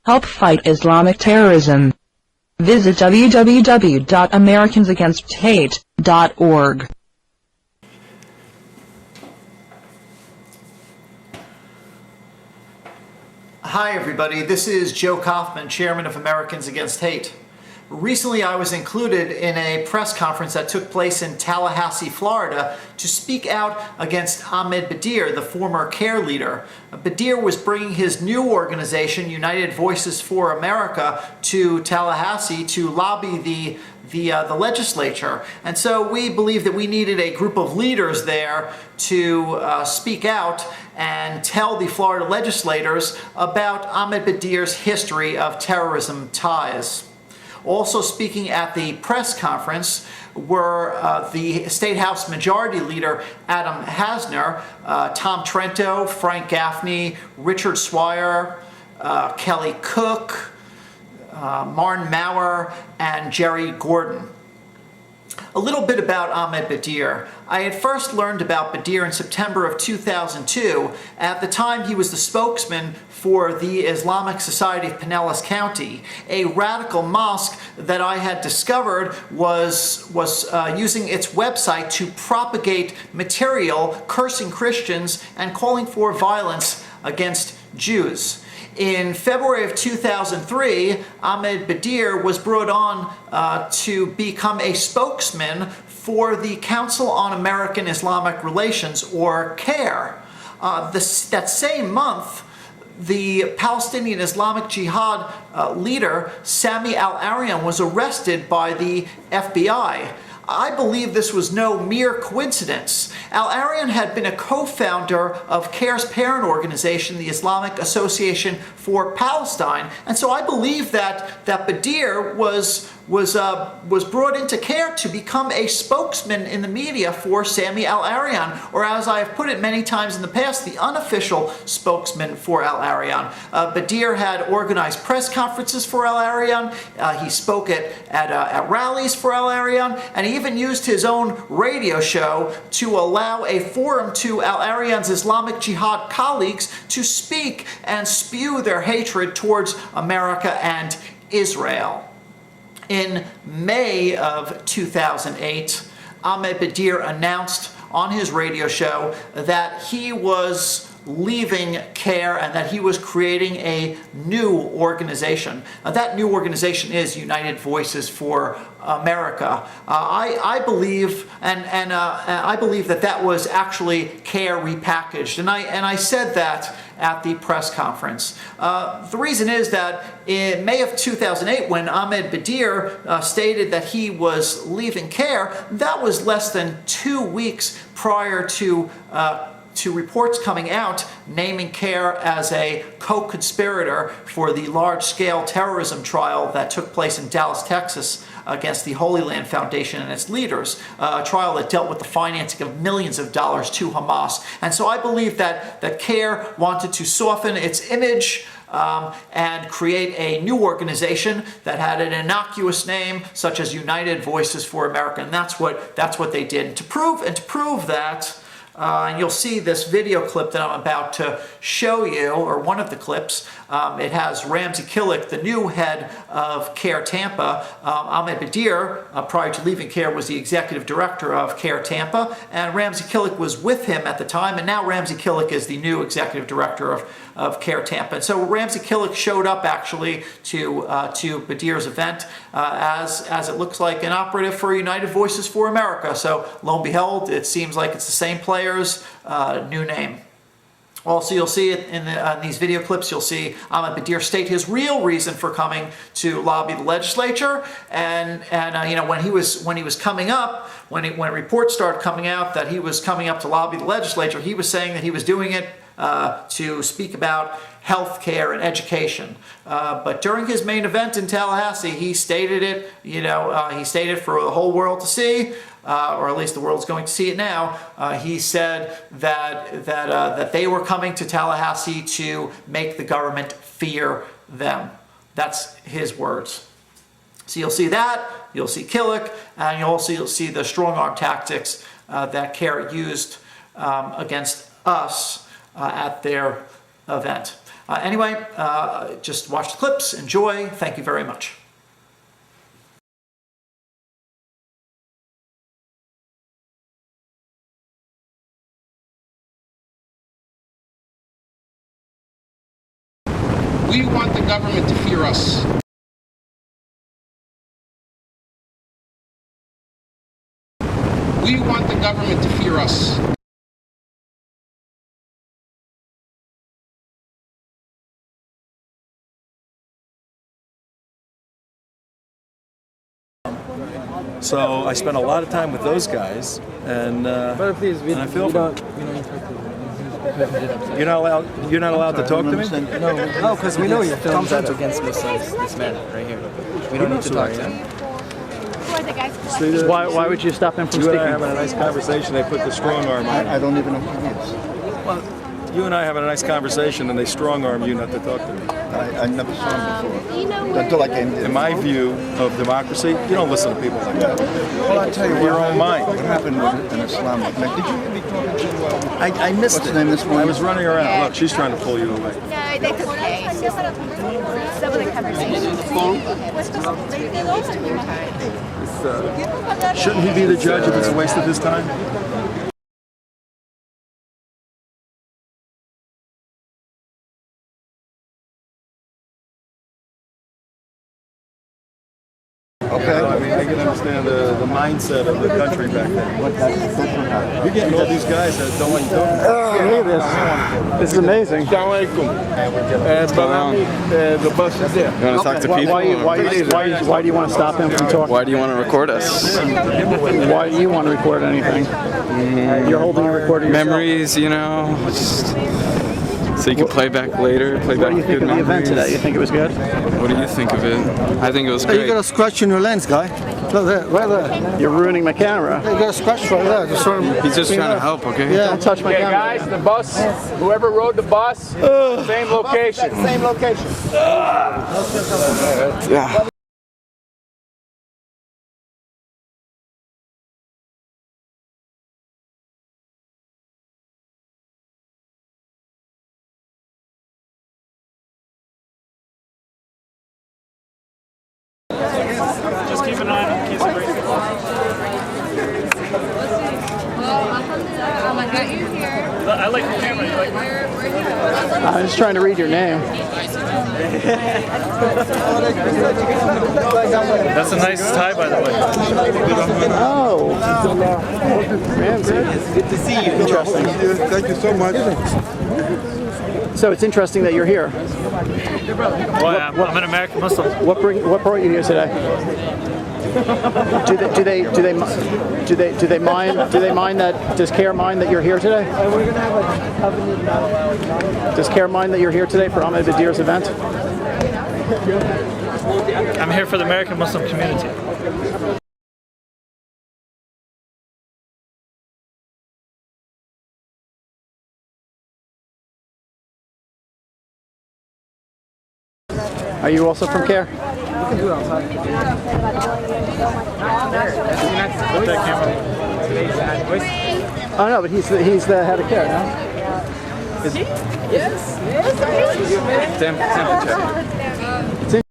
Help fight Islamic terrorism. Visit www.americansagainst.hate.org. Hi everybody, this is Joe Kaufman, Chairman of Americans Against Hate. Recently I was included in a press conference that took place in Tallahassee, Florida to speak out against Ahmed Badir, the former CARE leader. Badir was bringing his new organization, United Voices for America, to Tallahassee to lobby the legislature. And so we believed that we needed a group of leaders there to speak out and tell the Florida legislators about Ahmed Badir's history of terrorism ties. Also speaking at the press conference were the State House Majority Leader Adam Hasner, Tom Trento, Frank Gaffney, Richard Swire, Kelly Cook, Martin Maurer, and Jerry Gordon. A little bit about Ahmed Badir. I had first learned about Badir in September of 2002. At the time, he was the spokesman for the Islamic Society of Pinellas County, a radical mosque that I had discovered was using its website to propagate material cursing Christians and calling for violence against Jews. In February of 2003, Ahmed Badir was brought on to become a spokesman for the Council on American Islamic Relations, or CARE. That same month, the Palestinian Islamic Jihad leader, Sami al-Arian, was arrested by the FBI. I believe this was no mere coincidence. Al-Arian had been a co-founder of CARE's parent organization, the Islamic Association for Palestine, and so I believe that Badir was brought into CARE to become a spokesman in the media for Sami al-Arian, or as I have put it many times in the past, the unofficial spokesman for al-Arian. Badir had organized press conferences for al-Arian, he spoke at rallies for al-Arian, and he even used his own radio show to allow a forum to al-Arian's Islamic Jihad colleagues to speak and spew their hatred towards America and Israel. In May of 2008, Ahmed Badir announced on his radio show that he was leaving CARE and that he was creating a new organization. That new organization is United Voices for America. I believe, and I believe that was actually CARE repackaged, and I said that at the press conference. The reason is that in May of 2008, when Ahmed Badir stated that he was leaving CARE, that was less than 2 weeks prior to reports coming out naming CARE as a co-conspirator for the large-scale terrorism trial that took place in Dallas, Texas against the Holy Land Foundation and its leaders, a trial that dealt with the financing of millions of dollars to Hamas. And so I believe that CARE wanted to soften its image and create a new organization that had an innocuous name such as United Voices for America, and that's what they did. And to prove that, and you'll see this video clip that I'm about to show you, or one of the clips. It has Ramsey Killick, the new head of CARE Tampa. Ahmed Badir, prior to leaving CARE, was the executive director of CARE Tampa, and Ramsey Killick was with him at the time, and now Ramsey Killick is the new executive director of CARE Tampa. And so Ramsey Killick showed up actually to Badir's event as it looks like an operative for United Voices for America. So lo and behold, it seems like it's the same players, new name. Also, you'll see it in these video clips. You'll see Ahmed Badir state his real reason for coming to lobby the legislature, and you know, when he was coming up, when reports started coming out that he was coming up to lobby the legislature, he was saying that he was doing it to speak about health care and education. But during his main event in Tallahassee, he stated it. You know, he stated for the whole world to see. Or at least the world's going to see it now. He said that they were coming to Tallahassee to make the government fear them. That's his words. So you'll see that, you'll see Killick, and you'll see the strong-arm tactics that CARE used against us at their event. Anyway, just watch the clips, enjoy. Thank you very much. We want the government to fear us. We want the government to fear us. So I spent a lot of time with those guys, and I feel for them. You're not allowed to talk to me? No, because we know you filmed that against this man right here. We don't need to talk to him. Why would you stop him from You and I speaking? having a nice conversation, they put the strong arm on I don't even know who he is. Well, you and I having a nice conversation, and they strong arm you not to talk to me. I never saw him before. Until I came here. In my view of democracy, you don't listen to people like that. Well, I'll tell you Your own mind. What happened in Islam? Did you hear me talking to I missed what's it. the name of this one? I was running around. Look, she's trying to pull you away. No, that's okay. It's just some of the conversation. Shouldn't he be the judge if it's a waste of his time? Okay. I mean, I can understand the mindset of the country back then. You're getting all these guys that don't like talking. Look at this. This is amazing. The bus is there. You want to talk to people? Why do you want to stop him from talking? Why do you want to record us? Why do you want to record anything? You're holding a recorder yourself. Memories, you know, just so you can play back later. Play What back do you think good of the event memories. today? You think it was good? What do you think of it? I think it was You great. got a scratch in your lens, guy. Look there, right there. You're ruining my camera. You got a scratch right there. Just sort of He's just clean trying to up. help, okay? Yeah. Don't touch my Okay, camera. guys, the bus, whoever rode the bus, same location. Same location. Yeah. Just keep an eye on him in case he breaks it. I like the camera. You like mine? I'm just trying to read your name. That's a nice tie, by the way. Oh. Ramsey. Good to see you. Interesting. Thank you so much. So it's interesting that you're here. Boy, I'm an American Muslim. What brought you here today? Do they mind that? Does CARE mind that you're here today? Does CARE mind that you're here today for Ahmed Badir's event? I'm here for the American Muslim community. Are you also from CARE? Oh no, but he's the head of CARE, no? Temperature check.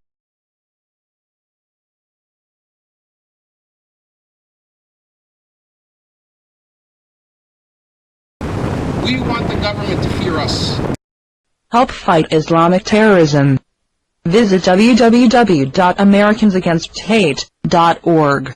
We want the government to fear us. Help fight Islamic terrorism. Visit www.americansagainst.hate.org.